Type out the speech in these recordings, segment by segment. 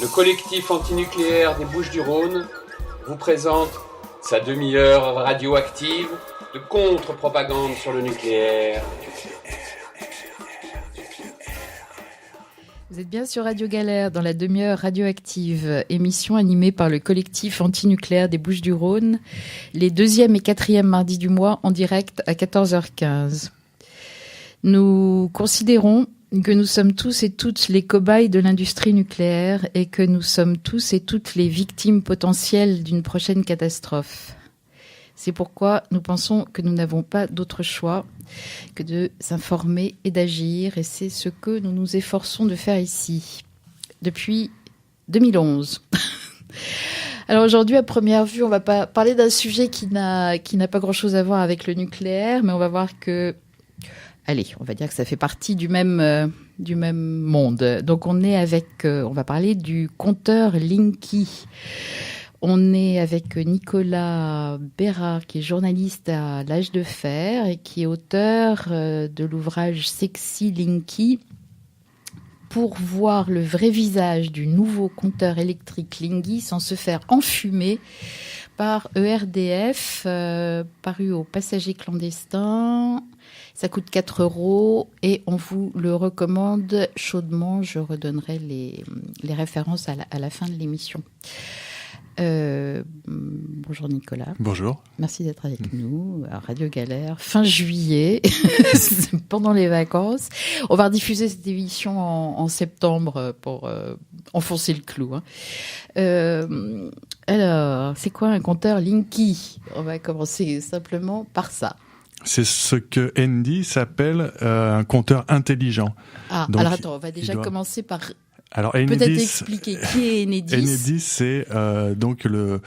Le collectif antinucléaire des Bouches-du-Rhône vous présente sa demi-heure radioactive de contre-propagande sur le nucléaire. Vous êtes bien sur Radio Galère dans la demi-heure radioactive, émission animée par le collectif antinucléaire des Bouches-du-Rhône, les 2e et 4e mardis du mois en direct à 14h15. Nous considérons que nous sommes tous et toutes les cobayes de l'industrie nucléaire et que nous sommes tous et toutes les victimes potentielles d'une prochaine catastrophe. C'est pourquoi nous pensons que nous n'avons pas d'autre choix que de s'informer et d'agir, et c'est ce que nous nous efforçons de faire ici, depuis 2011. Alors aujourd'hui, à première vue, on va pas parler d'un sujet qui n'a pas grand-chose à voir avec le nucléaire, mais on va voir que, allez, on va dire que ça fait partie du même monde. Donc on va parler du compteur Linky. On est avec Nicolas Bérard, qui est journaliste à l'Âge de Fer et qui est auteur de l'ouvrage Sexy Linky, pour voir le vrai visage du nouveau compteur électrique Linky sans se faire enfumer par ERDF, paru aux passagers clandestins. Ça coûte 4 € et on vous le recommande chaudement. Je redonnerai les références à la fin de l'émission. Bonjour Nicolas. Bonjour. Merci d'être avec nous à Radio Galère, fin juillet, pendant les vacances. On va rediffuser cette émission en septembre pour enfoncer le clou. Alors, c'est quoi un compteur Linky ? On va commencer simplement par ça. C'est ce que Enedis s'appelle un compteur intelligent. Ah, donc, alors attends, on va déjà commencer par... Alors, peut-être expliquer qui est Enedis. Enedis, c'est donc le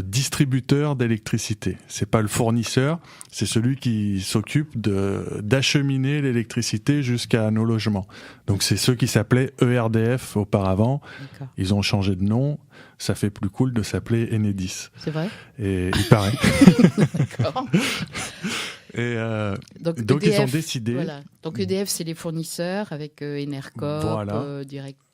distributeur d'électricité. C'est pas le fournisseur, c'est celui qui s'occupe d'acheminer l'électricité jusqu'à nos logements. Donc c'est ceux qui s'appelaient ERDF auparavant. D'accord. Ils ont changé de nom. Ça fait plus cool de s'appeler Enedis. C'est vrai ? Et il paraît. D'accord. Et donc EDF, ils ont décidé. Voilà. Donc EDF, c'est les fournisseurs avec Enercop, voilà.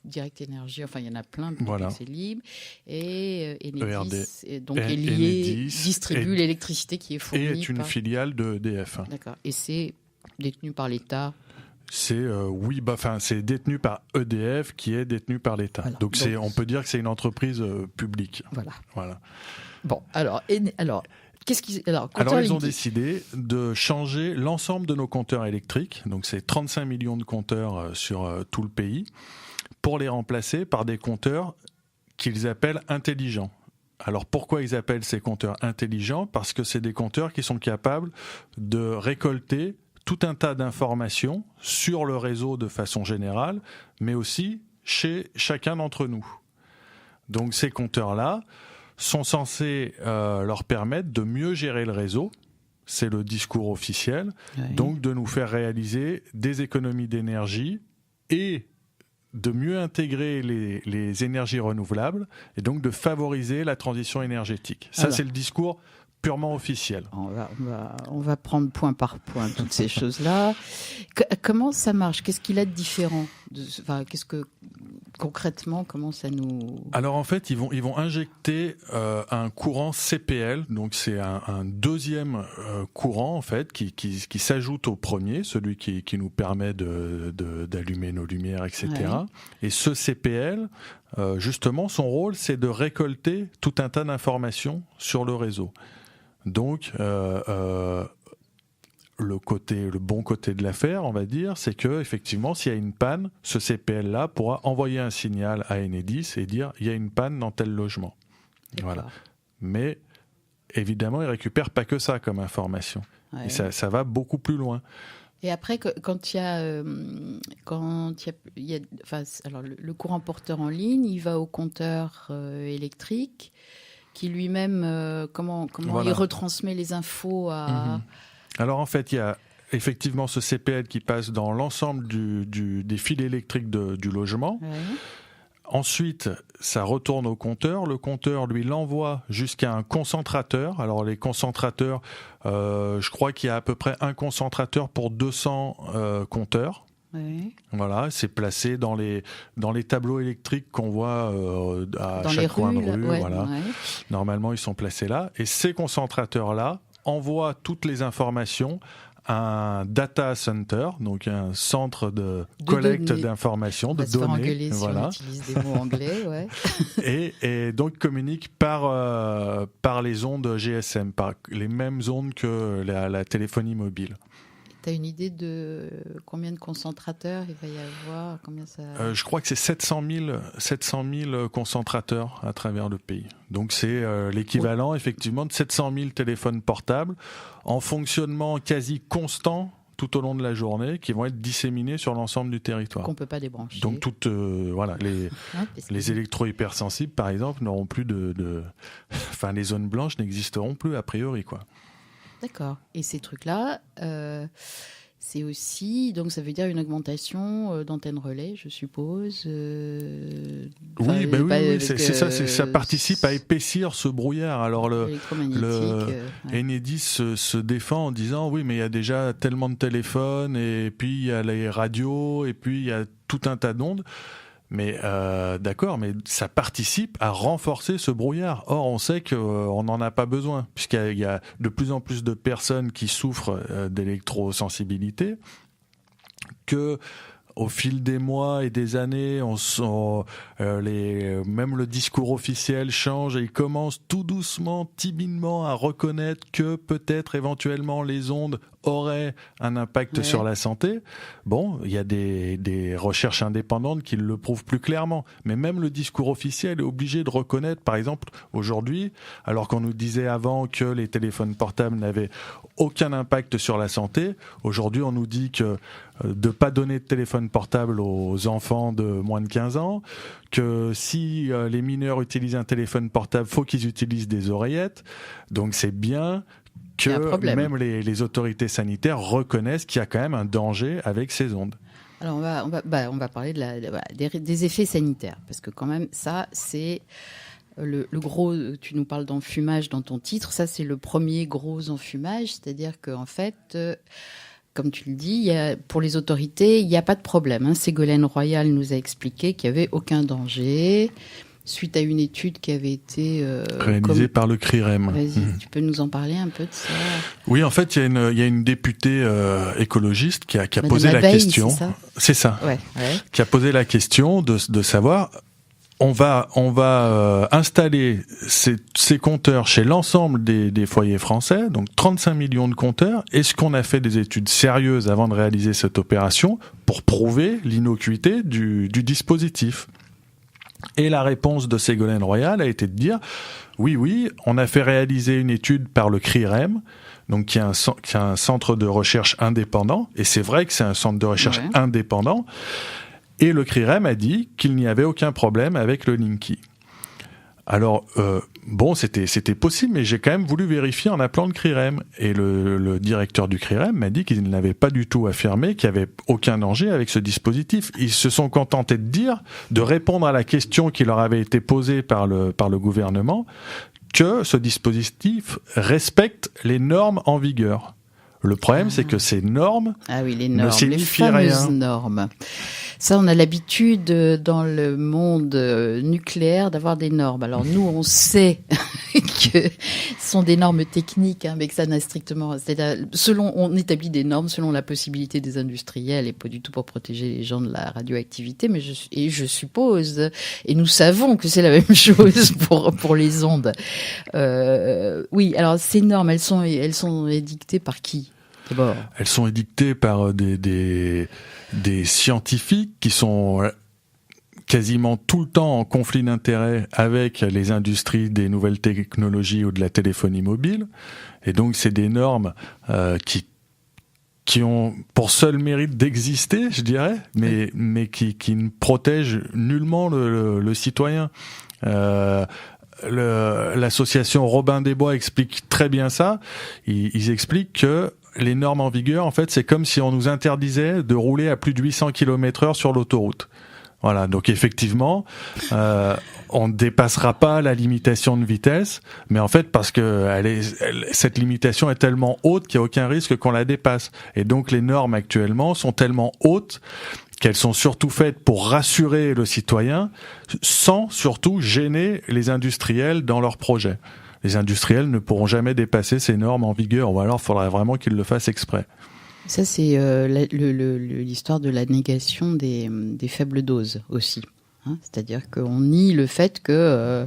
Direct Énergie. Enfin, il y en a plein. Voilà. C'est libre. Et Enedis, donc est lié, Enedis distribue l'électricité qui est fournie. Et est une filiale de EDF. D'accord. Et c'est détenu par l'État. C'est c'est détenu par EDF qui est détenu par l'État. Voilà. Donc on peut dire que c'est une entreprise publique. Voilà. Bon, alors ils ont décidé de changer l'ensemble de nos compteurs électriques. Donc c'est 35 millions de compteurs sur tout le pays, pour les remplacer par des compteurs qu'ils appellent intelligents. Alors pourquoi ils appellent ces compteurs intelligents ? Parce que c'est des compteurs qui sont capables de récolter tout un tas d'informations sur le réseau de façon générale, mais aussi chez chacun d'entre nous. Donc ces compteurs-là sont censés leur permettre de mieux gérer le réseau, c'est le discours officiel, donc de nous faire réaliser des économies d'énergie et de mieux intégrer les énergies renouvelables et donc de favoriser la transition énergétique. Ça, c'est le discours purement officiel. On va prendre point par point toutes ces choses-là. Comment ça marche ? Qu'est-ce qu'il a de différent ? Concrètement, comment ça nous... Alors en fait, ils vont injecter un courant CPL, donc c'est un deuxième courant en fait qui s'ajoute au premier, celui qui nous permet d'allumer nos lumières, etc. Ouais. Et ce CPL, justement, son rôle, c'est de récolter tout un tas d'informations sur le réseau. Donc, le bon côté de l'affaire, on va dire, c'est que effectivement, s'il y a une panne, ce CPL-là pourra envoyer un signal à Enedis et dire il y a une panne dans tel logement. D'accord. Voilà. Mais évidemment, il récupère pas que ça comme information. Ouais. Et ça va beaucoup plus loin. Et après, quand il y a, le courant porteur en ligne, il va au compteur électrique, qui lui-même, comment il retransmet les infos à... Alors en fait, il y a effectivement ce CPL qui passe dans l'ensemble des fils électriques du logement. Ouais. Ensuite, ça retourne au compteur. Le compteur, lui, l'envoie jusqu'à un concentrateur. Alors les concentrateurs, je crois qu'il y a à peu près un concentrateur pour 200 compteurs. Ouais. Voilà, c'est placé dans les tableaux électriques qu'on voit à Dans chaque les coin rues, de rue. ouais, Voilà. ouais. Normalement, ils sont placés là. Et ces concentrateurs-là envoient toutes les informations à un data center, donc un centre de collecte données. d'informations, On de va se faire données. engueuler Voilà. si on utilise des mots anglais, ouais. Et donc communique par les ondes GSM, par les mêmes ondes que la téléphonie mobile. T'as une idée de combien de concentrateurs il va y avoir, combien ça... Je crois que c'est 700 000 concentrateurs à travers le pays. Donc c'est l'équivalent effectivement de 700 000 téléphones portables en fonctionnement quasi constant tout au long de la journée, qui vont être disséminés sur l'ensemble du territoire. Qu'on peut pas débrancher. Donc les électro-hypersensibles, par exemple, n'auront plus enfin, les zones blanches n'existeront plus a priori, quoi. D'accord. Et ces trucs-là, c'est aussi, donc ça veut dire une augmentation d'antennes relais, je suppose. Oui, c'est ça. Ça participe à épaissir ce brouillard. Alors le Enedis se défend en disant oui, mais il y a déjà tellement de téléphones, et puis il y a les radios, et puis il y a tout un tas d'ondes. Mais d'accord, mais ça participe à renforcer ce brouillard. Or, on sait qu'on n'en a pas besoin, puisqu'il y a de plus en plus de personnes qui souffrent d'électrosensibilité, que au fil des mois et des années, même le discours officiel change et il commence tout doucement, timidement à reconnaître que peut-être éventuellement les ondes auraient un impact sur la santé. Bon, il y a des recherches indépendantes qui le prouvent plus clairement. Mais même le discours officiel est obligé de reconnaître, par exemple, aujourd'hui, alors qu'on nous disait avant que les téléphones portables n'avaient aucun impact sur la santé, aujourd'hui on nous dit que de ne pas donner de téléphone portable aux enfants de moins de 15 ans, que si les mineurs utilisent un téléphone portable, faut qu'ils utilisent des oreillettes. Donc c'est bien que même les autorités sanitaires reconnaissent qu'il y a quand même un danger avec ces ondes. Alors on va parler des effets sanitaires, parce que quand même ça c'est le gros. Tu nous parles d'enfumage dans ton titre, ça c'est le premier gros enfumage, c'est-à-dire qu'en fait, comme tu le dis, pour les autorités il n'y a pas de problème. Hein. Ségolène Royal nous a expliqué qu'il n'y avait aucun danger. Suite à une étude qui avait été réalisée par le CRIREM. Vas-y, tu peux nous en parler un peu de ça? Oui, en fait, il y a une députée écologiste qui a posé la Veil, question. C'est ça. Ouais. Qui a posé la question de savoir. On va installer ces compteurs chez l'ensemble des foyers français, donc 35 millions de compteurs. Est-ce qu'on a fait des études sérieuses avant de réaliser cette opération pour prouver l'innocuité du dispositif? Et la réponse de Ségolène Royal a été de dire oui, on a fait réaliser une étude par le CRIREM, donc qui est un centre de recherche indépendant, et c'est vrai que c'est un centre de recherche indépendant, et le CRIREM a dit qu'il n'y avait aucun problème avec le Linky. Alors, c'était possible, mais j'ai quand même voulu vérifier en appelant le CRIREM. Et le directeur du CRIREM m'a dit qu'il n'avait pas du tout affirmé qu'il n'y avait aucun danger avec ce dispositif. Ils se sont contentés de répondre à la question qui leur avait été posée par le gouvernement, que ce dispositif respecte les normes en vigueur. Le problème, c'est que ces normes ne signifient rien. Les fameuses normes. Ça, on a l'habitude dans le monde nucléaire d'avoir des normes. Alors nous, on sait que ce sont des normes techniques, mais que ça n'a strictement... on établit des normes selon la possibilité des industriels et pas du tout pour protéger les gens de la radioactivité. Mais je suppose, et nous savons que c'est la même chose pour les ondes. Oui, alors ces normes, elles sont édictées par qui ? D'abord. Elles sont édictées par des scientifiques qui sont quasiment tout le temps en conflit d'intérêts avec les industries des nouvelles technologies ou de la téléphonie mobile. Et donc, c'est des normes qui ont pour seul mérite d'exister, je dirais, mais qui ne protègent nullement le citoyen. L'association Robin des Bois explique très bien ça. Ils expliquent que les normes en vigueur, en fait, c'est comme si on nous interdisait de rouler à plus de 800 km/h sur l'autoroute. Voilà, donc effectivement, on ne dépassera pas la limitation de vitesse, mais en fait parce que cette limitation est tellement haute qu'il n'y a aucun risque qu'on la dépasse. Et donc les normes actuellement sont tellement hautes qu'elles sont surtout faites pour rassurer le citoyen, sans surtout gêner les industriels dans leurs projets. Les industriels ne pourront jamais dépasser ces normes en vigueur, ou alors il faudrait vraiment qu'ils le fassent exprès. Ça, c'est l'histoire de la négation des faibles doses aussi. Hein, c'est-à-dire qu'on nie le fait que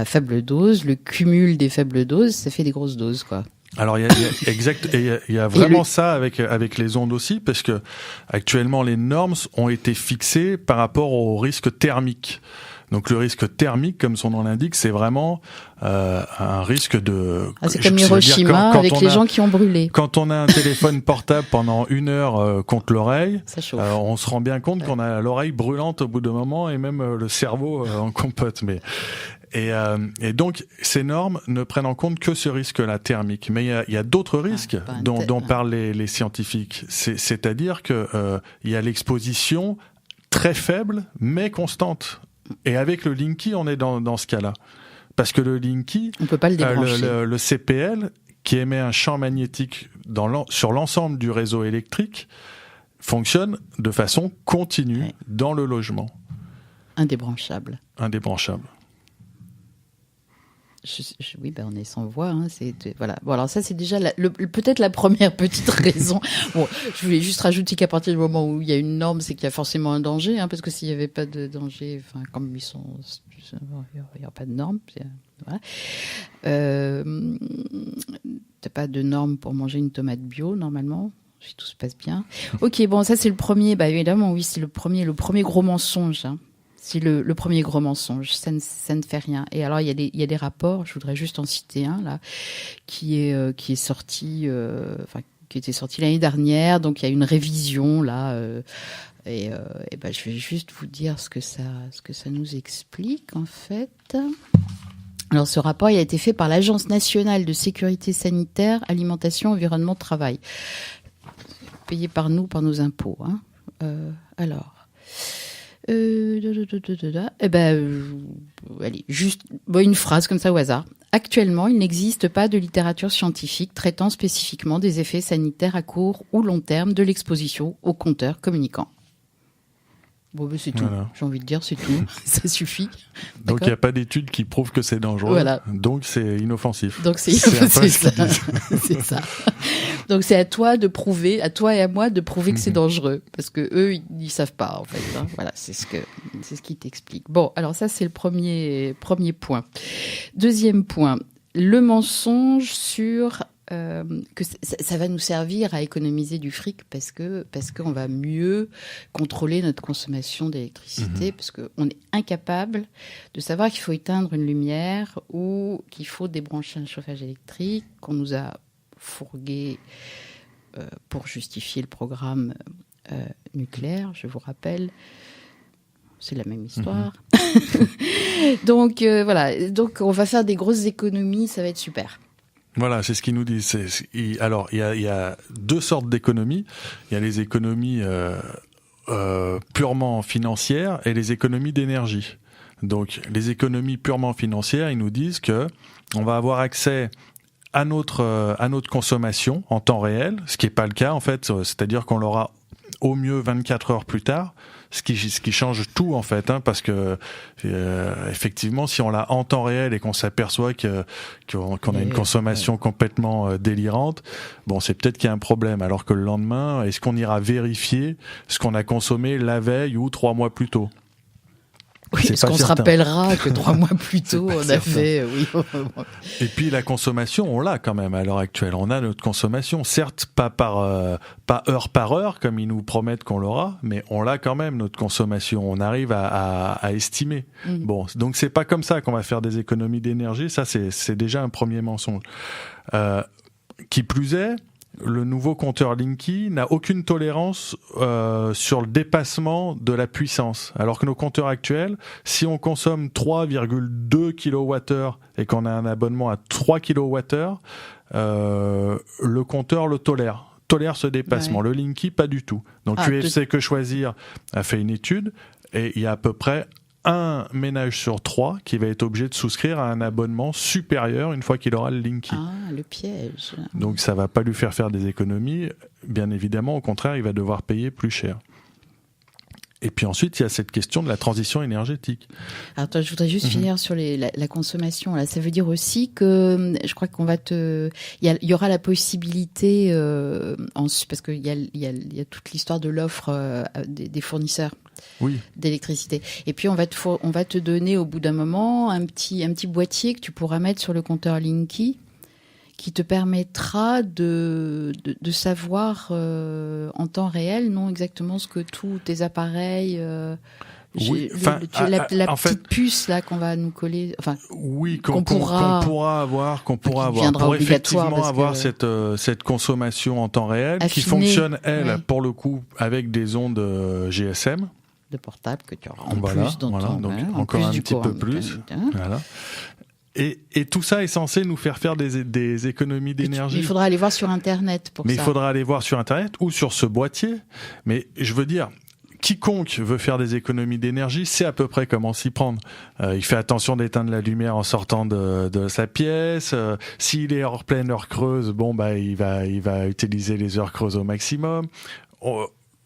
faible dose, le cumul des faibles doses, ça fait des grosses doses, quoi. Alors il y a vraiment ça avec les ondes aussi, parce que actuellement les normes ont été fixées par rapport au risque thermique. Donc le risque thermique, comme son nom l'indique, c'est vraiment un risque de... c'est comme Hiroshima avec les gens qui ont brûlé. Quand on a un téléphone portable pendant 1 heure contre l'oreille, on se rend bien compte qu'on a l'oreille brûlante au bout d'un moment et même le cerveau en compote. Et donc, ces normes ne prennent en compte que ce risque-là thermique. Mais il y a d'autres risques dont parlent les scientifiques. C'est-à-dire que il y a l'exposition très faible mais constante. Et avec le Linky, on est dans ce cas-là. Parce que le Linky, on peut pas le débrancher. Le CPL, qui émet un champ magnétique sur l'ensemble du réseau électrique, fonctionne de façon continue dans le logement. Indébranchable. Oui, on est sans voix. Hein, voilà. Bon, alors ça, c'est déjà peut-être la première petite raison. Bon, je voulais juste rajouter qu'à partir du moment où il y a une norme, c'est qu'il y a forcément un danger, hein, parce que s'il n'y avait pas de danger, comme il n'y a pas de norme. Voilà. T'as pas de norme pour manger une tomate bio normalement, si tout se passe bien. Ok, bon, ça c'est le premier. Évidemment, oui, c'est le premier gros mensonge. Hein. C'est le premier gros mensonge, ça ne fait rien. Et alors il y a des rapports, je voudrais juste en citer un là, qui est sorti, qui était sorti l'année dernière. Donc il y a une révision là, je vais juste vous dire ce que ça nous explique en fait. Alors ce rapport il a été fait par l'Agence nationale de sécurité sanitaire, alimentation, environnement, travail, payé par nos impôts. Hein. Allez, juste une phrase comme ça au hasard. Actuellement, il n'existe pas de littérature scientifique traitant spécifiquement des effets sanitaires à court ou long terme de l'exposition aux compteurs communicants. Bon, c'est tout. Voilà. J'ai envie de dire, c'est tout. Ça suffit. Donc, il n'y a pas d'études qui prouvent que c'est dangereux. Voilà. Donc, c'est inoffensif. Donc, c'est ça. C'est ça. Donc, c'est à toi et à moi de prouver que c'est dangereux. Parce que eux, ils savent pas, en fait. Hein. Voilà, c'est ce qui t'explique. Bon, alors ça, c'est le premier point. Deuxième point. Le mensonge sur... que ça va nous servir à économiser du fric parce qu'on va mieux contrôler notre consommation d'électricité, parce qu'on est incapable de savoir qu'il faut éteindre une lumière ou qu'il faut débrancher un chauffage électrique qu'on nous a fourgué pour justifier le programme nucléaire, je vous rappelle. C'est la même histoire. Donc voilà, donc on va faire des grosses économies, ça va être super. Voilà, c'est ce qu'ils nous disent. Alors, il y a 2 sortes d'économies. Il y a les économies purement financières et les économies d'énergie. Donc, les économies purement financières, ils nous disent que on va avoir accès à notre consommation en temps réel, ce qui n'est pas le cas en fait. C'est-à-dire qu'on l'aura au mieux 24 heures plus tard. Ce qui change tout en fait, hein, parce que effectivement, si on l'a en temps réel et qu'on s'aperçoit qu'on a une consommation complètement délirante, bon, c'est peut-être qu'il y a un problème. Alors que le lendemain, est-ce qu'on ira vérifier ce qu'on a consommé la veille ou 3 mois plus tôt ? Oui, est-ce qu'on se rappellera que 3 mois plus tôt, on a fait... Oui. Et puis la consommation, on l'a quand même à l'heure actuelle. On a notre consommation, certes pas heure par heure, comme ils nous promettent qu'on l'aura, mais on l'a quand même, notre consommation. On arrive à estimer. Bon, donc c'est pas comme ça qu'on va faire des économies d'énergie. Ça, c'est déjà un premier mensonge. Qui plus est, le nouveau compteur Linky n'a aucune tolérance sur le dépassement de la puissance. Alors que nos compteurs actuels, si on consomme 3,2 kWh et qu'on a un abonnement à 3 kWh, le compteur le tolère ce dépassement. Ouais. Le Linky, pas du tout. Donc UFC Que Choisir a fait une étude et il y a à peu près un ménage sur 3 qui va être obligé de souscrire à un abonnement supérieur une fois qu'il aura le Linky. Ah, le piège. Donc ça va pas lui faire des économies. Bien évidemment, au contraire, il va devoir payer plus cher. Et puis ensuite, il y a cette question de la transition énergétique. Alors, toi, je voudrais juste finir sur la consommation. Là, ça veut dire aussi que je crois qu'on va il y aura la possibilité, parce qu'il y a toute l'histoire de l'offre des fournisseurs. Oui. D'électricité. Et puis on va te donner au bout d'un moment un petit boîtier que tu pourras mettre sur le compteur Linky, qui te permettra de savoir en temps réel, non exactement ce que tous tes appareils. Oui, la petite puce là qu'on va nous coller, qu'on pourra avoir pour effectivement avoir cette consommation en temps réel affiné, qui fonctionne pour le coup avec des ondes GSM de portable que tu auras en plus dans ton, donc encore un petit peu plus. Voilà. Et tout ça est censé nous faire des économies d'énergie. Il faudra aller voir sur Internet pour ça. Mais il faudra aller voir sur Internet ou sur ce boîtier. Mais je veux dire, quiconque veut faire des économies d'énergie sait à peu près comment s'y prendre. Il fait attention d'éteindre la lumière en sortant de sa pièce. S'il est heure pleine, heure creuse, il va utiliser les heures creuses au maximum.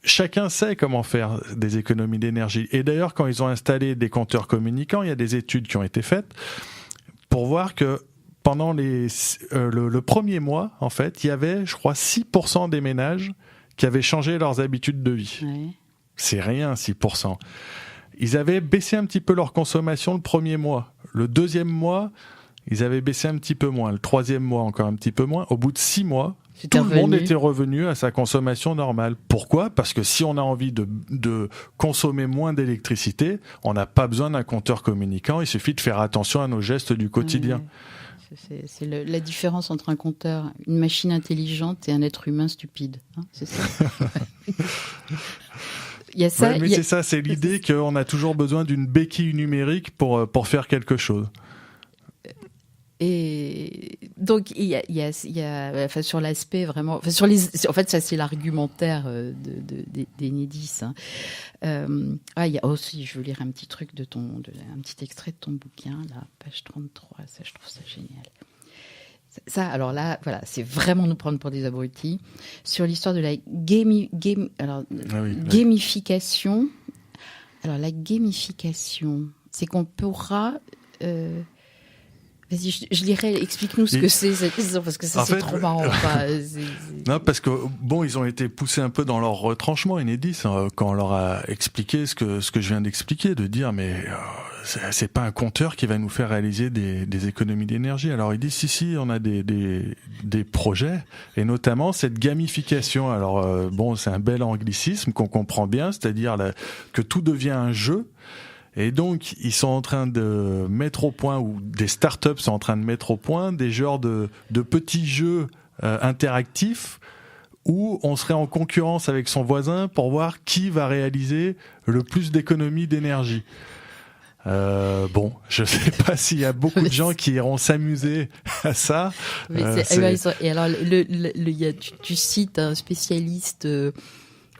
Chacun sait comment faire des économies d'énergie. Et d'ailleurs, quand ils ont installé des compteurs communicants, il y a des études qui ont été faites pour voir que pendant le premier mois, en fait, il y avait, je crois, 6% des ménages qui avaient changé leurs habitudes de vie. Oui. C'est rien, 6%. Ils avaient baissé un petit peu leur consommation le premier mois. Le deuxième mois, ils avaient baissé un petit peu moins. Le troisième mois, encore un petit peu moins. Au bout de 6 mois, tout le monde était revenu à sa consommation normale. Pourquoi ? Parce que si on a envie de consommer moins d'électricité, on n'a pas besoin d'un compteur communicant, il suffit de faire attention à nos gestes du quotidien. C'est la différence entre un compteur, une machine intelligente et un être humain stupide. C'est ça. Il y a ça, c'est ça, c'est l'idée qu'on a toujours besoin d'une béquille numérique pour faire quelque chose. Et donc il y a sur l'aspect vraiment, en fait ça c'est l'argumentaire d'Enedis. Il y a aussi, je veux lire un petit truc un petit extrait de ton bouquin là, page 33. Ça, je trouve ça génial. Ça, alors là, voilà, c'est vraiment nous prendre pour des abrutis sur l'histoire de la gamification. Alors la gamification, c'est qu'on pourra vas-y, je lirai, explique-nous ce que c'est cette question, parce que ça c'est trop marrant. Non, parce que ils ont été poussés un peu dans leur retranchement, Enedis, quand on leur a expliqué ce que je viens d'expliquer, de dire c'est pas un compteur qui va nous faire réaliser des économies d'énergie. Alors ils disent si, on a des projets, et notamment cette gamification. Alors c'est un bel anglicisme qu'on comprend bien, c'est-à-dire que tout devient un jeu. Et donc, ils sont en train de mettre au point, ou des startups sont en train de mettre au point des genres de petits jeux interactifs où on serait en concurrence avec son voisin pour voir qui va réaliser le plus d'économies d'énergie. Je sais pas s'il y a beaucoup de gens qui iront s'amuser à ça. Et alors, tu cites un spécialiste.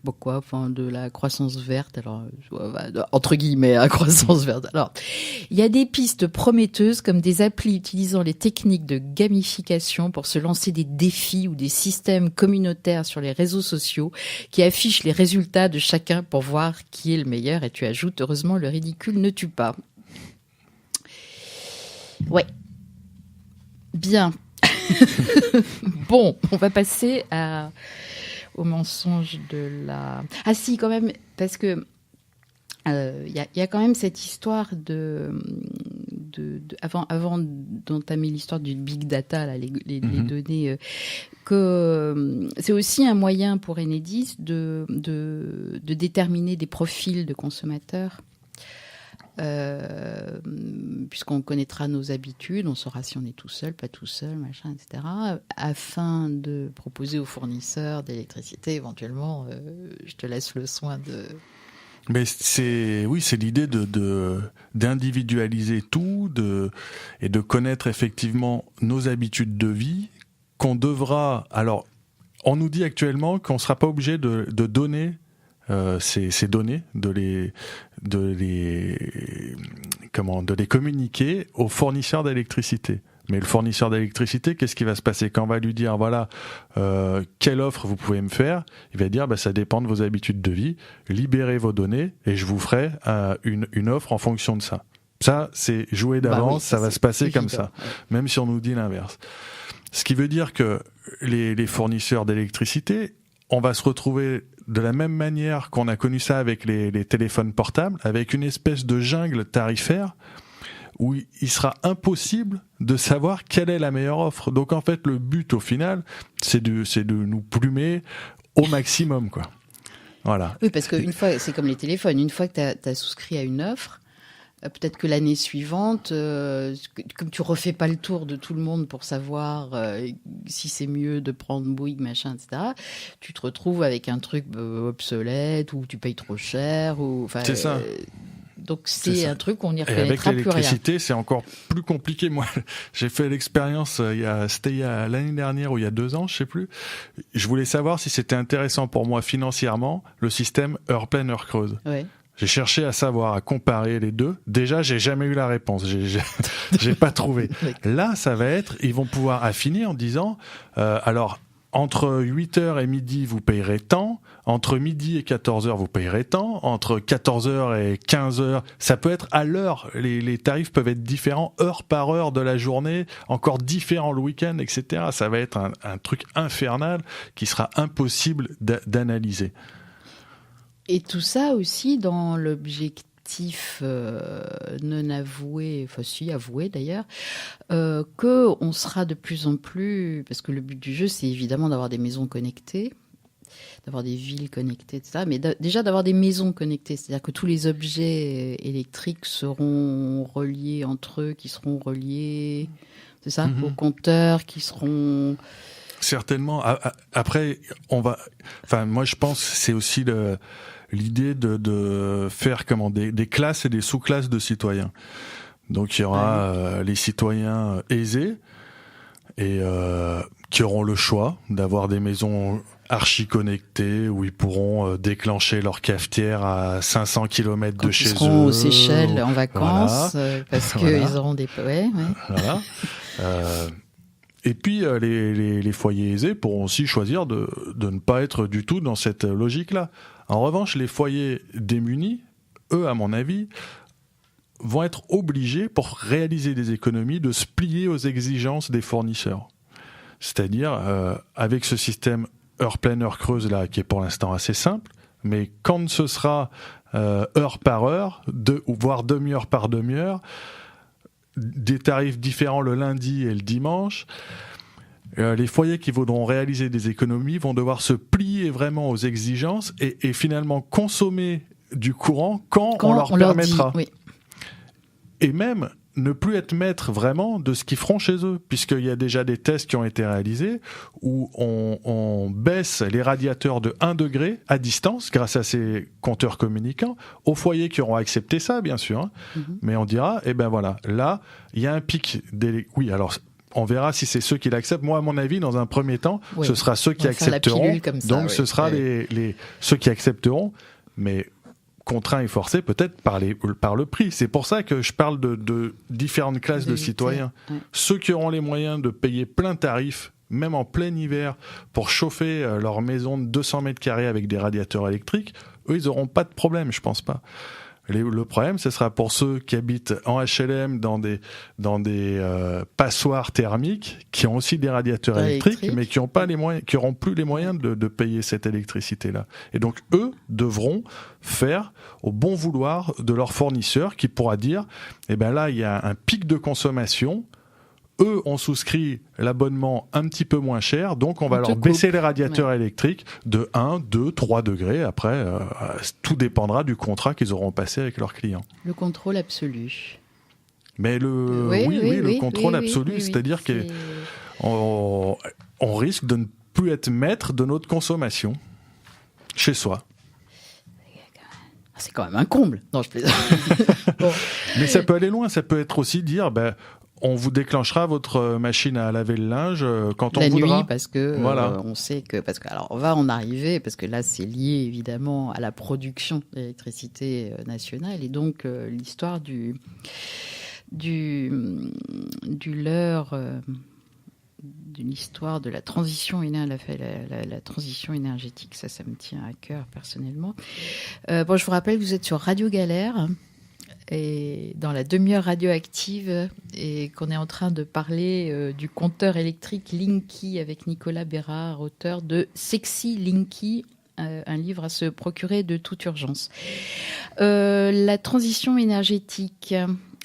De la croissance verte, alors entre guillemets, croissance verte. Alors, il y a des pistes prometteuses comme des applis utilisant les techniques de gamification pour se lancer des défis ou des systèmes communautaires sur les réseaux sociaux qui affichent les résultats de chacun pour voir qui est le meilleur. Et tu ajoutes, heureusement, le ridicule ne tue pas. Ouais. Bien. Bon, on va passer au mensonge de la... Ah si, quand même, parce que y a quand même cette histoire avant d'entamer l'histoire du big data, là, les données, que c'est aussi un moyen pour Enedis de déterminer des profils de consommateurs. Puisqu'on connaîtra nos habitudes, on saura si on est tout seul, pas tout seul, machin, etc., afin de proposer aux fournisseurs d'électricité, éventuellement, je te laisse le soin de... Mais c'est l'idée d'individualiser tout, et de connaître effectivement nos habitudes de vie, qu'on devra... Alors, on nous dit actuellement qu'on ne sera pas obligé de donner ces données, de les communiquer aux fournisseurs d'électricité. Mais le fournisseur d'électricité, qu'est-ce qui va se passer quand on va lui dire voilà quelle offre vous pouvez me faire? Il va dire ça dépend de vos habitudes de vie, libérez vos données et je vous ferai une offre en fonction de ça. Ça, c'est joué d'avance, ça va se passer comme ça, même si on nous dit l'inverse. Ce qui veut dire que les fournisseurs d'électricité, on va se retrouver de la même manière qu'on a connu ça avec les téléphones portables, avec une espèce de jungle tarifaire où il sera impossible de savoir quelle est la meilleure offre. Donc en fait, le but au final, c'est de nous plumer au maximum, quoi. Voilà. Oui, parce qu'une fois, c'est comme les téléphones, une fois que tu as souscrit à une offre, peut-être que l'année suivante, comme tu refais pas le tour de tout le monde pour savoir si c'est mieux de prendre Bouygues, machin, etc., tu te retrouves avec un truc obsolète ou tu payes trop cher. C'est ça. Donc c'est un truc qu'on n'y reconnaîtra avec plus rien. l'électricité, c'est encore plus compliqué. Moi, j'ai fait l'expérience c'était l'année dernière ou il y a 2 ans, je sais plus. Je voulais savoir si c'était intéressant pour moi financièrement le système heure pleine, heure creuse. Ouais. J'ai cherché à savoir, à comparer les deux. Déjà, j'ai jamais eu la réponse. J'ai pas trouvé. Là, ça va être, ils vont pouvoir affiner en disant, alors, entre 8h et midi, vous payerez tant. Entre midi et 14h, vous payerez tant. Entre 14h et 15h, ça peut être à l'heure. Les tarifs peuvent être différents heure par heure de la journée, encore différents le week-end, etc. Ça va être un truc infernal qui sera impossible d'analyser. Et tout ça aussi dans l'objectif non avoué, enfin si avoué d'ailleurs, qu'on sera de plus en plus, parce que le but du jeu c'est évidemment d'avoir des maisons connectées, d'avoir des villes connectées, etc. Mais déjà d'avoir des maisons connectées, c'est-à-dire que tous les objets électriques seront reliés entre eux, qui seront reliés, c'est ça, aux compteurs, qui seront... Certainement. Après, moi je pense que c'est aussi l'idée de faire des classes et des sous-classes de citoyens. Donc il y aura les citoyens aisés et qui auront le choix d'avoir des maisons archi-connectées où ils pourront déclencher leur cafetière à 500 km de chez eux. Ils seront aux Seychelles en vacances parce qu'ils auront des... Ouais. Voilà. Et puis les foyers aisés pourront aussi choisir de ne pas être du tout dans cette logique-là. En revanche, les foyers démunis, eux, à mon avis, vont être obligés, pour réaliser des économies, de se plier aux exigences des fournisseurs. C'est-à-dire, avec ce système heure pleine, heure creuse, là, qui est pour l'instant assez simple, mais quand ce sera heure par heure, voire demi-heure par demi-heure, des tarifs différents le lundi et le dimanche, les foyers qui voudront réaliser des économies vont devoir se plier vraiment aux exigences et finalement consommer du courant quand on leur permettra. Dit, oui. Et même ne plus être maître vraiment de ce qu'ils feront chez eux, puisqu'il y a déjà des tests qui ont été réalisés où on baisse les radiateurs de 1 degré à distance grâce à ces compteurs communicants aux foyers qui auront accepté ça, bien sûr. Hein. Mais on dira, voilà, là, il y a un pic. Oui, alors... On verra si c'est ceux qui l'acceptent. Moi, à mon avis, dans un premier temps, ce sera ceux qui accepteront. Donc, ce sera ceux qui accepteront, mais contraints et forcés peut-être par le prix. C'est pour ça que je parle de différentes classes de citoyens. Ouais. Ceux qui auront les moyens de payer plein tarif, même en plein hiver, pour chauffer leur maison de 200 mètres carrés avec des radiateurs électriques, eux, ils n'auront pas de problème, je pense pas. Le problème, ce sera pour ceux qui habitent en HLM dans des passoires thermiques, qui ont aussi des radiateurs électriques, mais qui n'auront plus les moyens de payer cette électricité-là. Et donc, eux devront faire au bon vouloir de leur fournisseur, qui pourra dire, là, il y a un pic de consommation. Eux ont souscrit l'abonnement un petit peu moins cher, donc on va leur baisser les radiateurs électriques de 1, 2, 3 degrés. Après, tout dépendra du contrat qu'ils auront passé avec leurs clients. Le contrôle absolu. Mais le contrôle absolu, c'est-à-dire qu'on risque de ne plus être maître de notre consommation chez soi. C'est quand même un comble. Non, je plaisante. Bon. Mais ça peut aller loin, ça peut être aussi dire... on vous déclenchera votre machine à laver le linge quand on la voudra. nuit, parce que Voilà. on sait que alors on va en arriver, parce que là c'est lié évidemment à la production d'électricité nationale, et donc l'histoire du leurre, d'une histoire de la transition la transition énergétique, ça me tient à cœur personnellement. Je vous rappelle que vous êtes sur Radio Galère et dans la demi-heure radioactive, et qu'on est en train de parler du compteur électrique Linky avec Nicolas Bérard, auteur de Sexy Linky, un livre à se procurer de toute urgence. La transition énergétique.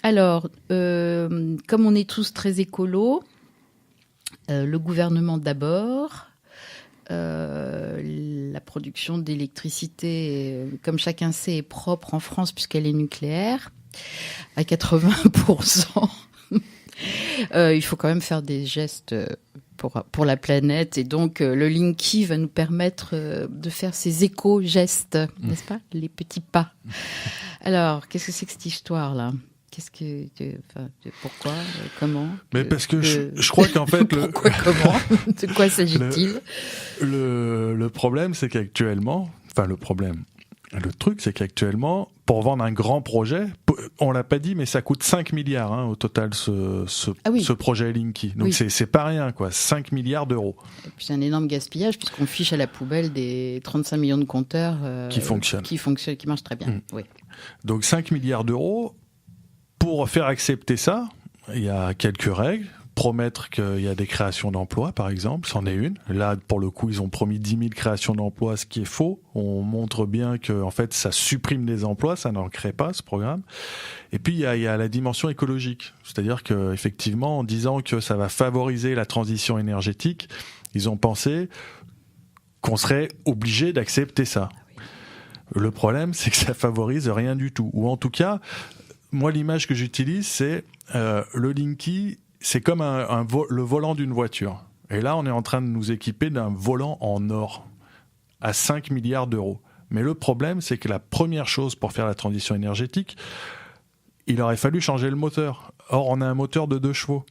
Alors, comme on est tous très écolos, le gouvernement d'abord, la production d'électricité, comme chacun sait, est propre en France puisqu'elle est nucléaire, à 80%. Il faut quand même faire des gestes pour la planète, et donc le Linky va nous permettre de faire ces éco-gestes, n'est-ce pas? Les petits pas. Alors, qu'est-ce que c'est que cette histoire-là? Pourquoi, comment? Mais parce que je crois qu'en fait... Pourquoi, comment? De quoi s'agit-il? Le problème, c'est qu'actuellement... Enfin, le truc, c'est qu'actuellement, pour vendre un grand projet, on l'a pas dit, mais ça coûte 5 milliards au total, ce projet Linky. Donc c'est pas rien, quoi. 5 milliards d'euros. Et puis c'est un énorme gaspillage, puisqu'on fiche à la poubelle des 35 millions de compteurs qui fonctionnent, qui marchent très bien. Oui. Donc 5 milliards d'euros. Pour faire accepter ça, il y a quelques règles. Promettre qu'il y a des créations d'emplois, par exemple, c'en est une. Là, pour le coup, ils ont promis 10 000 créations d'emplois, ce qui est faux. On montre bien que, en fait, ça supprime des emplois, ça n'en crée pas, ce programme. Et puis, il y a la dimension écologique. C'est-à-dire qu'effectivement, en disant que ça va favoriser la transition énergétique, ils ont pensé qu'on serait obligé d'accepter ça. Le problème, c'est que ça favorise rien du tout. Ou en tout cas... Moi, l'image que j'utilise, c'est le Linky, c'est comme le volant d'une voiture. Et là, on est en train de nous équiper d'un volant en or à 5 milliards d'euros. Mais le problème, c'est que la première chose pour faire la transition énergétique, il aurait fallu changer le moteur. Or, on a un moteur de 2 chevaux.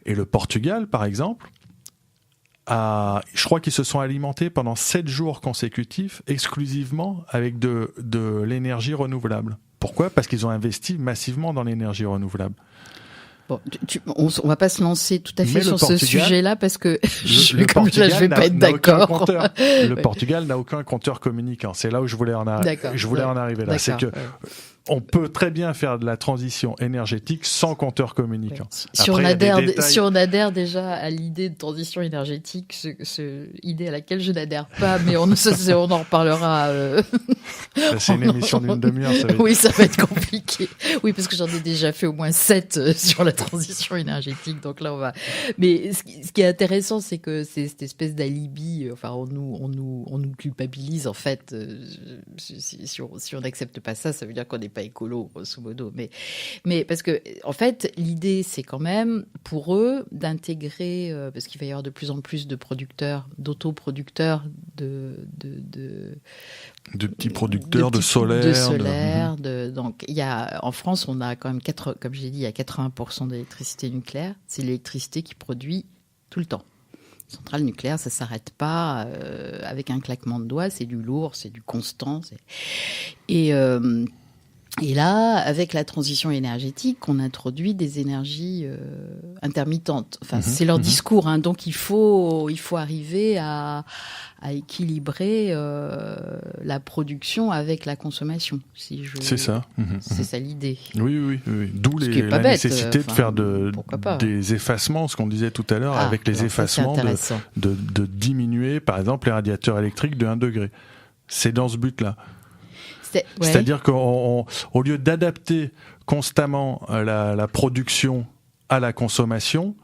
Et le Portugal, par exemple, je crois qu'ils se sont alimentés pendant 7 jours consécutifs exclusivement avec de l'énergie renouvelable. Pourquoi ? Parce qu'ils ont investi massivement dans l'énergie renouvelable. Bon, on va pas se lancer tout à fait sur ce sujet-là, parce que je vais pas être d'accord. Le Portugal n'a aucun compteur communicant. C'est là où je voulais en arriver là. C'est que on peut très bien faire de la transition énergétique sans compteur communiquant. Si on adhère déjà à l'idée de transition énergétique, idée à laquelle je n'adhère pas, mais on en reparlera. C'est une émission d'une demi-heure. Oui, ça va être compliqué. Oui, parce que j'en ai déjà fait au moins 7 sur la transition énergétique. Donc là, on va. Mais ce qui est intéressant, c'est que c'est cette espèce d'alibi. Enfin, on nous culpabilise en fait. Si on n'accepte pas ça, ça veut dire qu'on n'est pas écolo, grosso modo. Mais parce que, en fait, l'idée, c'est quand même, pour eux, d'intégrer, parce qu'il va y avoir de plus en plus de producteurs, d'autoproducteurs, de petits producteurs, de solaire. Donc, en France, on a quand même, comme j'ai dit, il y a 80% d'électricité nucléaire. C'est l'électricité qui produit tout le temps. Centrale nucléaire, ça ne s'arrête pas avec un claquement de doigts. C'est du lourd, c'est du constant. Et là, avec la transition énergétique, on introduit des énergies intermittentes. Enfin, c'est leur discours. Donc, il faut arriver à équilibrer la production avec la consommation. C'est ça. C'est ça l'idée. Oui. D'où la nécessité de faire des effacements, ce qu'on disait tout à l'heure, avec les effacements, de diminuer, par exemple, les radiateurs électriques de 1 degré. C'est dans ce but-là. C'est-à-dire qu'au lieu d'adapter constamment la production à la consommation,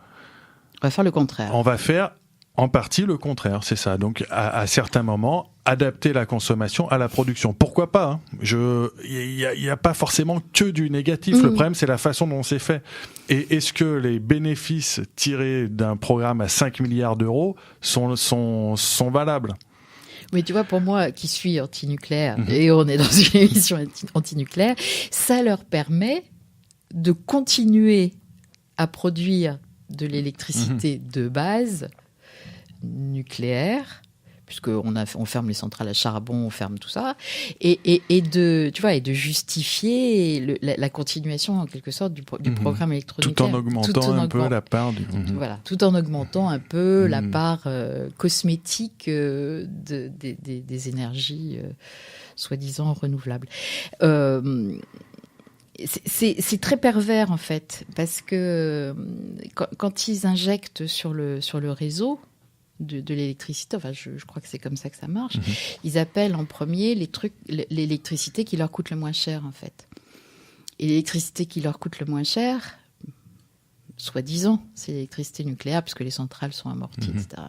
on va faire le contraire. On va faire en partie le contraire, c'est ça. Donc à certains moments, adapter la consommation à la production. Pourquoi pas ? Il n'y a pas forcément que du négatif. Le problème, c'est la façon dont c'est fait. Et est-ce que les bénéfices tirés d'un programme à 5 milliards d'euros sont valables ? Mais tu vois, pour moi, qui suis anti-nucléaire, et on est dans une émission anti-nucléaire, ça leur permet de continuer à produire de l'électricité de base nucléaire, puisqu'on ferme les centrales à charbon, on ferme tout ça, et de justifier la continuation en quelque sorte du programme électronucléaire. Tout en augmentant un peu la part du... Voilà, tout en augmentant un peu la part cosmétique des énergies soi-disant renouvelables. C'est très pervers en fait, parce que quand ils injectent sur le réseau de l'électricité, enfin je crois que c'est comme ça que ça marche, ils appellent en premier l'électricité qui leur coûte le moins cher en fait. Et l'électricité qui leur coûte le moins cher, soi-disant, c'est l'électricité nucléaire puisque les centrales sont amorties, etc.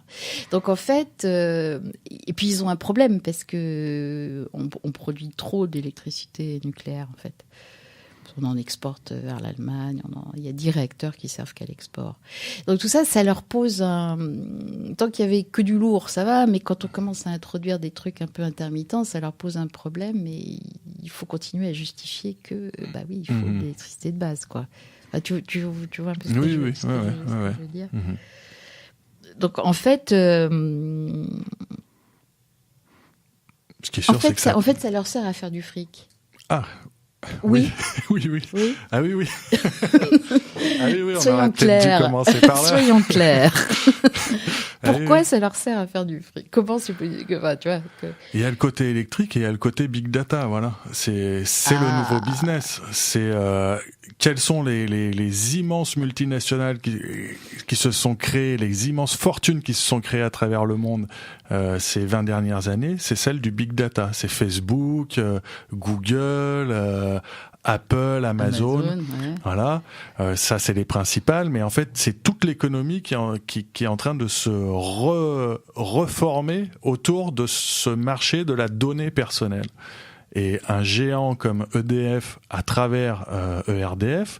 Donc en fait, et puis ils ont un problème parce que on produit trop d'électricité nucléaire en fait. On en exporte vers l'Allemagne. Il y a 10 réacteurs qui servent qu'à l'export. Donc tout ça, ça leur pose un... Tant qu'il y avait que du lourd, ça va, mais quand on commence à introduire des trucs un peu intermittents, ça leur pose un problème et il faut continuer à justifier que, bah oui, il faut de l'électricité de base, quoi. Enfin, tu vois un peu ce que je veux dire. Donc en fait... Ce qui est sûr, c'est que ça... En fait, ça leur sert à faire du fric. Ah. Oui. Oui. Ah oui. Ah oui, on Soyons aurait peut-être dû commencer par là. Soyons clairs. Pourquoi ça leur sert à faire du fric ? Comment c'est possible tu vois Il y a le côté électrique et il y a le côté big data, voilà. C'est le nouveau business. C'est quelles sont les immenses multinationales qui se sont créées, les immenses fortunes qui se sont créées à travers le monde ces 20 dernières années, c'est celle du big data. C'est Facebook, Google, Apple, Amazon, voilà. Ça, c'est les principales, mais en fait, c'est toute l'économie qui est en train de se reformer autour de ce marché de la donnée personnelle. Et un géant comme EDF, à travers ERDF,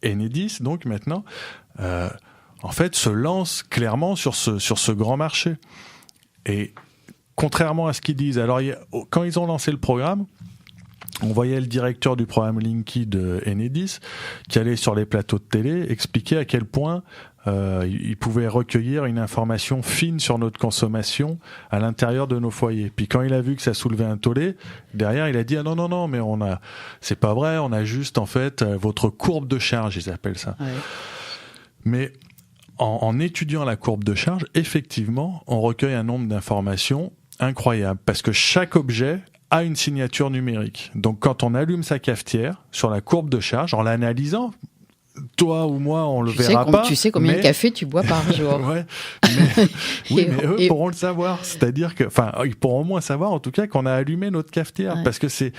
Enedis, donc maintenant, en fait, se lance clairement sur ce grand marché. Et contrairement à ce qu'ils disent, alors quand ils ont lancé le programme, on voyait le directeur du programme Linky de Enedis qui allait sur les plateaux de télé expliquer à quel point il pouvait recueillir une information fine sur notre consommation à l'intérieur de nos foyers. Puis quand il a vu que ça soulevait un tollé, derrière il a dit non, mais c'est pas vrai, on a juste en fait votre courbe de charge, ils appellent ça. Ouais. Mais en étudiant la courbe de charge, effectivement, on recueille un nombre d'informations incroyable parce que chaque objet a une signature numérique. Donc quand on allume sa cafetière sur la courbe de charge, en l'analysant, toi ou moi, on le verra pas. Tu sais combien de café tu bois par jour. Ouais, mais eux pourront le savoir. C'est-à-dire que, ils pourront au moins savoir, en tout cas, qu'on a allumé notre cafetière, parce que il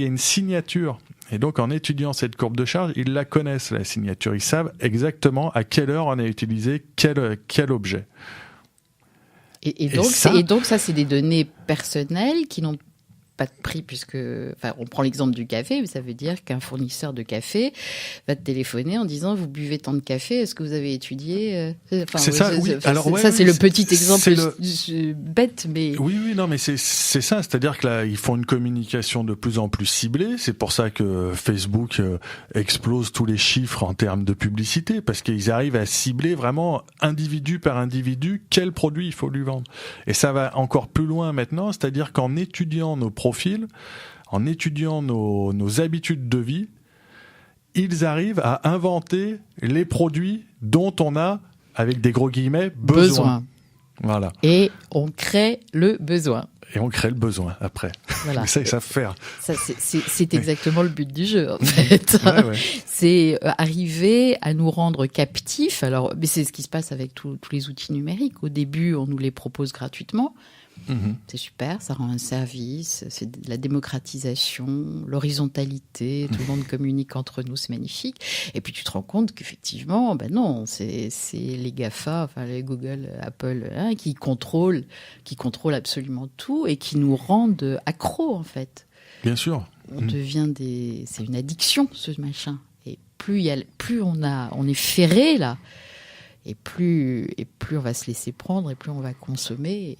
y a une signature. Et donc, en étudiant cette courbe de charge, ils la connaissent, la signature. Ils savent exactement à quelle heure on a utilisé quel objet. Et donc, ça, c'est des données personnelles qui n'ont pas de prix, puisque, on prend l'exemple du café, mais ça veut dire qu'un fournisseur de café va te téléphoner en disant vous buvez tant de café, est-ce que vous avez étudié c'est ça, oui. Alors, ça, c'est le petit exemple bête, mais... Oui, non, mais c'est ça, c'est-à-dire que là, ils font une communication de plus en plus ciblée, c'est pour ça que Facebook explose tous les chiffres en termes de publicité, parce qu'ils arrivent à cibler vraiment individu par individu quel produit il faut lui vendre. Et ça va encore plus loin maintenant, c'est-à-dire qu'en étudiant nos profils, en étudiant nos habitudes de vie, ils arrivent à inventer les produits dont on a, avec des gros guillemets, besoin. Voilà. Et on crée le besoin. Et on crée le besoin après. Voilà. Mais ça, ils savent faire. Ça, c'est exactement le but du jeu, en fait. Ouais. C'est arriver à nous rendre captifs. Alors, mais c'est ce qui se passe avec tous les outils numériques. Au début, on nous les propose gratuitement. C'est super, ça rend un service, c'est de la démocratisation, l'horizontalité, tout le monde communique entre nous, c'est magnifique. Et puis tu te rends compte qu'effectivement, non, c'est les GAFA, les Google, Apple, qui contrôlent absolument tout et qui nous rendent accros en fait. Bien sûr. On devient c'est une addiction ce machin. Et plus on est ferré là, et plus on va se laisser prendre, et plus on va consommer.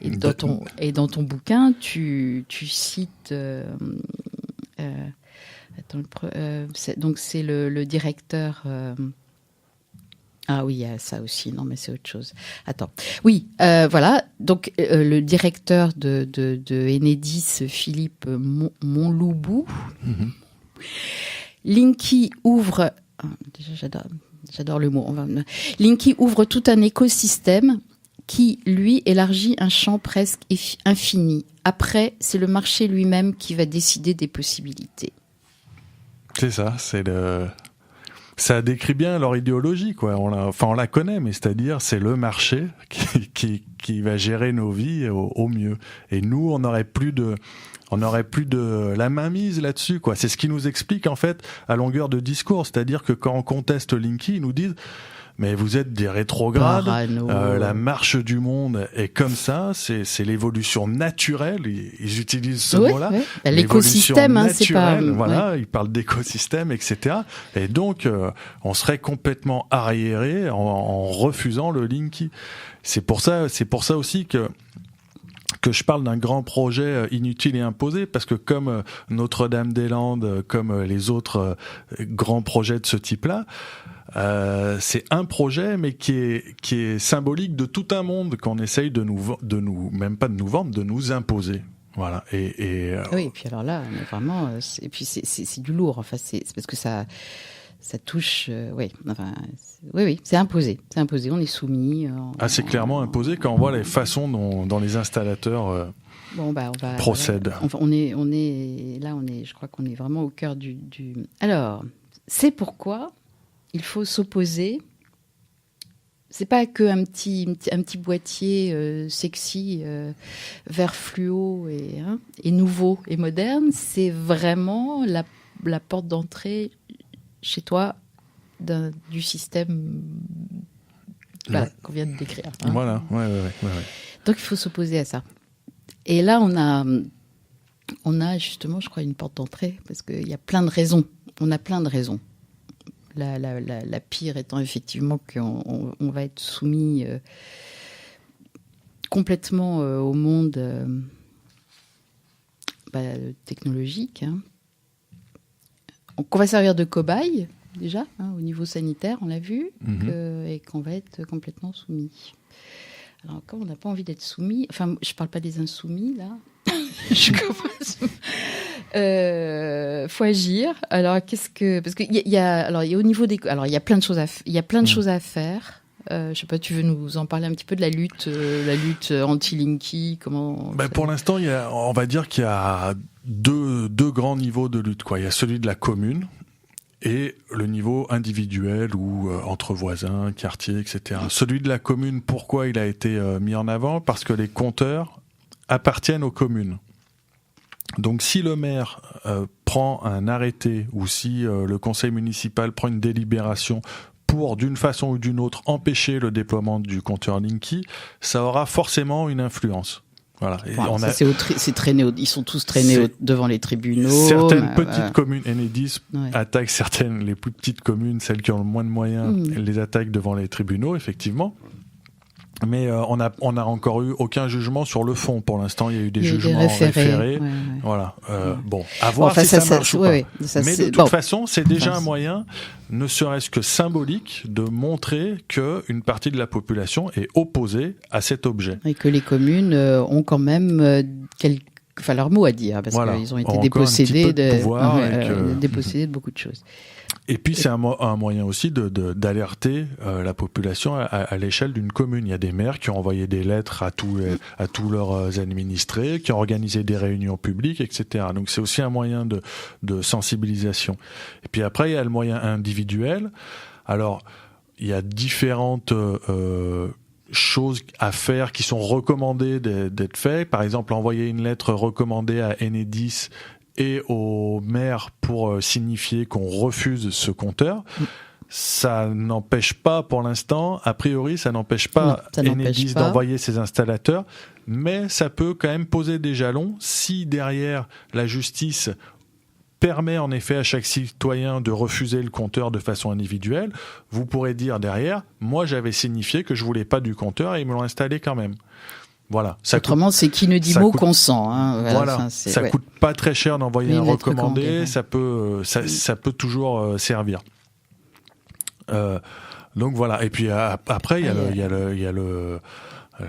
Et dans ton bouquin, tu cites Attends, donc c'est le directeur. Ah oui, il y a ça aussi. Non, mais c'est autre chose. Attends. Oui, voilà. Donc le directeur de Enedis, Philippe Montloubou. Linky ouvre. Déjà, j'adore le mot. Linky ouvre tout un écosystème qui, lui, élargit un champ presque infini. Après, c'est le marché lui-même qui va décider des possibilités. C'est ça, ça décrit bien leur idéologie, quoi. On la connaît, mais c'est-à-dire, c'est le marché qui va gérer nos vies au mieux. Et nous, on n'aurait plus de la mainmise là-dessus, quoi. C'est ce qui nous explique, en fait, à longueur de discours. C'est-à-dire que quand on conteste Linky, ils nous disent mais vous êtes des rétrogrades, la marche du monde est comme ça, c'est l'évolution naturelle, ils utilisent ce mot-là. Ouais. L'écosystème, c'est pas... Voilà, ils parlent d'écosystème, etc. Et donc, on serait complètement arriéré en refusant le Linky. C'est pour ça aussi que je parle d'un grand projet inutile et imposé, parce que comme Notre-Dame-des-Landes, comme les autres grands projets de ce type-là, c'est un projet, mais qui est symbolique de tout un monde qu'on essaye de nous, même pas de nous vendre, de nous imposer. Voilà. Oui, et puis alors là, on est vraiment, et puis c'est du lourd. Enfin, c'est parce que ça touche, oui, c'est imposé. C'est imposé. On est soumis. C'est clairement imposé quand on voit les façons dont les installateurs on va procèdent. On est là, je crois qu'on est vraiment au cœur du. Alors, c'est pourquoi il faut s'opposer. C'est pas que un petit boîtier sexy, vert fluo et nouveau et moderne. C'est vraiment la porte d'entrée chez toi du système qu'on vient de décrire. Hein. Voilà, ouais. Donc il faut s'opposer à ça. Et là, on a justement, je crois, une porte d'entrée, parce qu'il y a plein de raisons. On a plein de raisons. La pire étant effectivement qu'on va être soumis complètement au monde technologique. Hein. Qu'on va servir de cobaye, déjà, au niveau sanitaire, on l'a vu, et qu'on va être complètement soumis. Alors, comme on n'a pas envie d'être soumis, enfin, je ne parle pas des insoumis, là. Faut agir. Alors, parce qu'il y a au niveau des, alors il y a plein de choses à faire. Je sais pas, tu veux nous en parler un petit peu de la lutte anti-Linky, comment Pour l'instant, on va dire qu'il y a deux grands niveaux de lutte, quoi. Il y a celui de la commune et le niveau individuel ou entre voisins, quartiers, etc. Celui de la commune, pourquoi il a été mis en avant ? Parce que les compteurs appartiennent aux communes. Donc si le maire prend un arrêté ou si le conseil municipal prend une délibération pour, d'une façon ou d'une autre, empêcher le déploiement du compteur Linky, ça aura forcément une influence. Voilà. Et c'est traîné. Ils sont tous traînés devant les tribunaux. Certaines petites communes, Enedis attaquent les plus petites communes, celles qui ont le moins de moyens, elles les attaquent devant les tribunaux, effectivement. Mais on n'a encore eu aucun jugement sur le fond. Pour l'instant, il y a eu des jugements référés. Ouais. Voilà. Bon, à voir si ça marche ou pas. Mais de toute façon, c'est déjà un moyen, ne serait-ce que symbolique, de montrer qu'une partie de la population est opposée à cet objet. Et que les communes ont quand même leur mot à dire, parce qu'ils ont été dépossédés de beaucoup de choses. Et puis c'est un moyen aussi d'alerter la population à l'échelle d'une commune. Il y a des maires qui ont envoyé des lettres à tous leurs administrés, qui ont organisé des réunions publiques, etc. Donc c'est aussi un moyen de sensibilisation. Et puis après il y a le moyen individuel. Alors il y a différentes choses à faire qui sont recommandées d'être faites. Par exemple, envoyer une lettre recommandée à Enedis et au maire pour signifier qu'on refuse ce compteur. Ça n'empêche pas, pour l'instant, a priori, ça n'empêche pas Enedis d'envoyer ses installateurs, mais ça peut quand même poser des jalons si derrière la justice permet en effet à chaque citoyen de refuser le compteur de façon individuelle. Vous pourrez dire derrière, moi j'avais signifié que je voulais pas du compteur et ils me l'ont installé quand même. Voilà. Autrement, c'est qui ne dit mot consent. Hein. Voilà. Ça coûte pas très cher d'envoyer un recommandé. Ça peut toujours servir. Donc voilà. Et puis après, il y a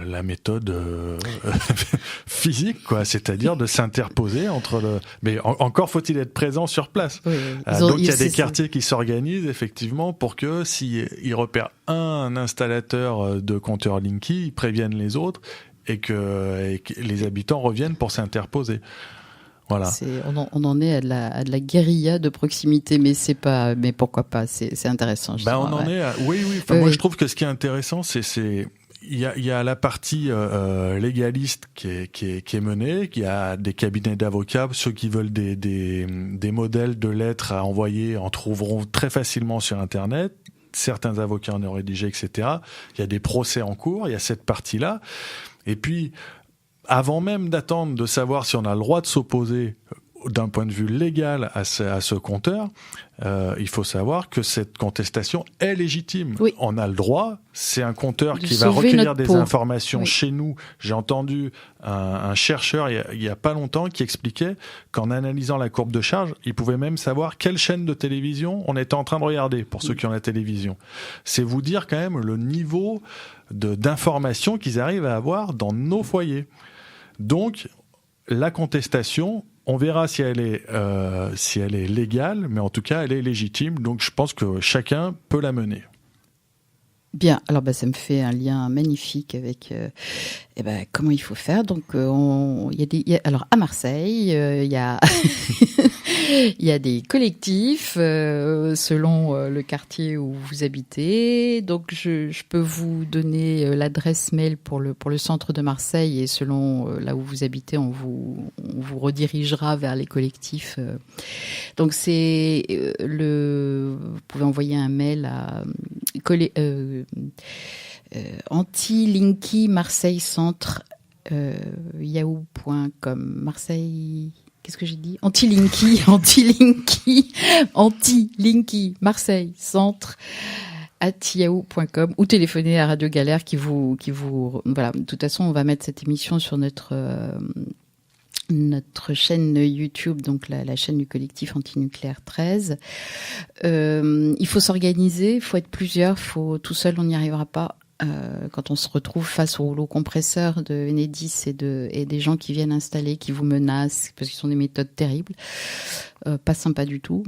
la méthode physique, quoi, c'est-à-dire de s'interposer entre le. Mais encore faut-il être présent sur place. Oui, donc il y a des quartiers qui s'organisent effectivement pour que s'ils repèrent un installateur de compteurs Linky, ils préviennent les autres et que les habitants reviennent pour s'interposer. Voilà. On en est à de la guérilla de proximité, mais pourquoi pas, c'est intéressant. Oui. Moi, je trouve que ce qui est intéressant, il y a la partie légaliste qui est menée, qu'il y a des cabinets d'avocats, ceux qui veulent des modèles de lettres à envoyer en trouveront très facilement sur Internet. Certains avocats en ont rédigé, etc. Il y a des procès en cours, il y a cette partie-là. Et puis, avant même d'attendre de savoir si on a le droit de s'opposer d'un point de vue légal à ce compteur, il faut savoir que cette contestation est légitime. Oui. On a le droit, c'est un compteur qui va recueillir des informations chez nous. J'ai entendu un chercheur il y a pas longtemps qui expliquait qu'en analysant la courbe de charge, il pouvait même savoir quelle chaîne de télévision on était en train de regarder, pour ceux qui ont la télévision. C'est vous dire quand même le niveau d'information qu'ils arrivent à avoir dans nos foyers. Donc, la contestation, on verra si elle est légale, mais en tout cas, elle est légitime. Donc, je pense que chacun peut la mener. Bien, alors ça me fait un lien magnifique avec comment il faut faire. Donc, alors à Marseille, il y a il y a des collectifs selon le quartier où vous habitez. Donc, je peux vous donner l'adresse mail pour le centre de Marseille, et selon là où vous habitez, on vous redirigera vers les collectifs. Donc, vous pouvez envoyer un mail à anti-Linky Marseille Centre yahoo.com. Marseille, qu'est-ce que j'ai dit? Anti-Linky Marseille Centre @yahoo.com, ou téléphoner à Radio Galère qui vous voilà. De toute façon, on va mettre cette émission sur notre chaîne YouTube, donc la chaîne du collectif Antinucléaire 13. Il faut s'organiser, il faut être plusieurs, tout seul on n'y arrivera pas. Quand on se retrouve face au rouleau compresseur de Enedis et des gens qui viennent installer, qui vous menacent, parce qu'ils sont des méthodes terribles, pas sympas du tout,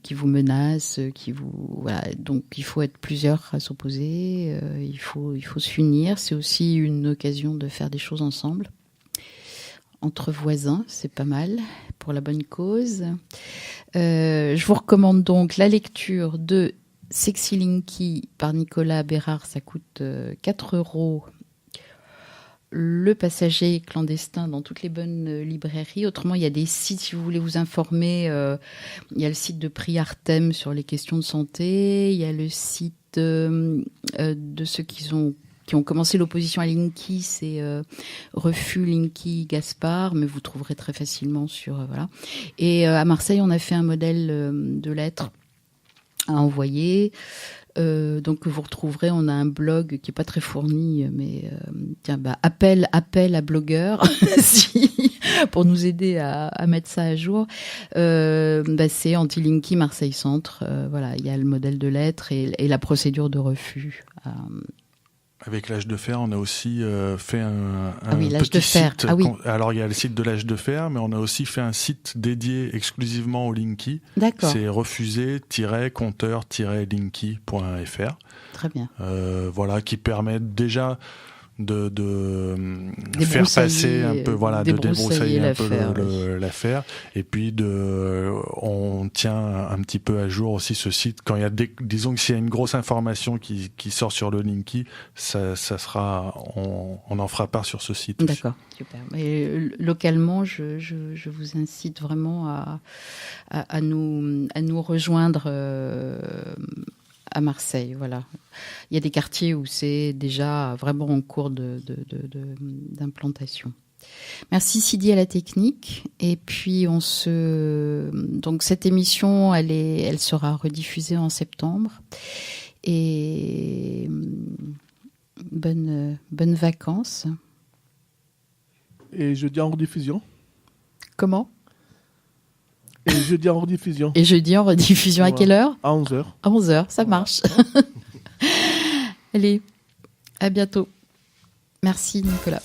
qui vous menacent, voilà. Donc il faut être plusieurs à s'opposer, il faut s'unir. C'est aussi une occasion de faire des choses ensemble. Entre voisins, c'est pas mal pour la bonne cause. Je vous recommande donc la lecture de Sexy Linky par Nicolas Bérard. Ça coûte 4 €. Le passager clandestin dans toutes les bonnes librairies. Autrement, il y a des sites, si vous voulez vous informer. Il y a le site de Prix Artem sur les questions de santé. Il y a le site de ceux qui ont commencé l'opposition à Linky, c'est Refus Linky Gaspard, mais vous trouverez très facilement sur voilà. Et à Marseille, on a fait un modèle de lettres à envoyer. Donc vous retrouverez, on a un blog qui est pas très fourni, mais appel à blogueurs pour nous aider à mettre ça à jour. C'est Anti-Linky Marseille Centre. Voilà, il y a le modèle de lettres et la procédure de refus. Avec l'âge de fer, on a aussi fait un l'âge petit de fer. site. Alors, il y a le site de l'âge de fer, mais on a aussi fait un site dédié exclusivement au Linky. D'accord. C'est refusé-compteur-linky.fr. Très bien. Voilà, qui permet déjà de faire passer un peu, voilà, de débroussailler un peu l'affaire. Et puis on tient un petit peu à jour aussi ce site. Quand il y a disons que s'il y a une grosse information qui sort sur le Linky, ça sera, on en fera part sur ce site. D'accord, super. Et localement, je vous incite vraiment à nous rejoindre à Marseille, voilà. Il y a des quartiers où c'est déjà vraiment en cours d'implantation. Merci Sidi à la technique. Et puis donc cette émission, elle sera rediffusée en septembre. Et Bonnes vacances. Et jeudi en rediffusion. Comment? Et jeudi en rediffusion. Et jeudi en rediffusion à quelle heure? À 11h. À 11h, ça marche. Allez, à bientôt. Merci Nicolas.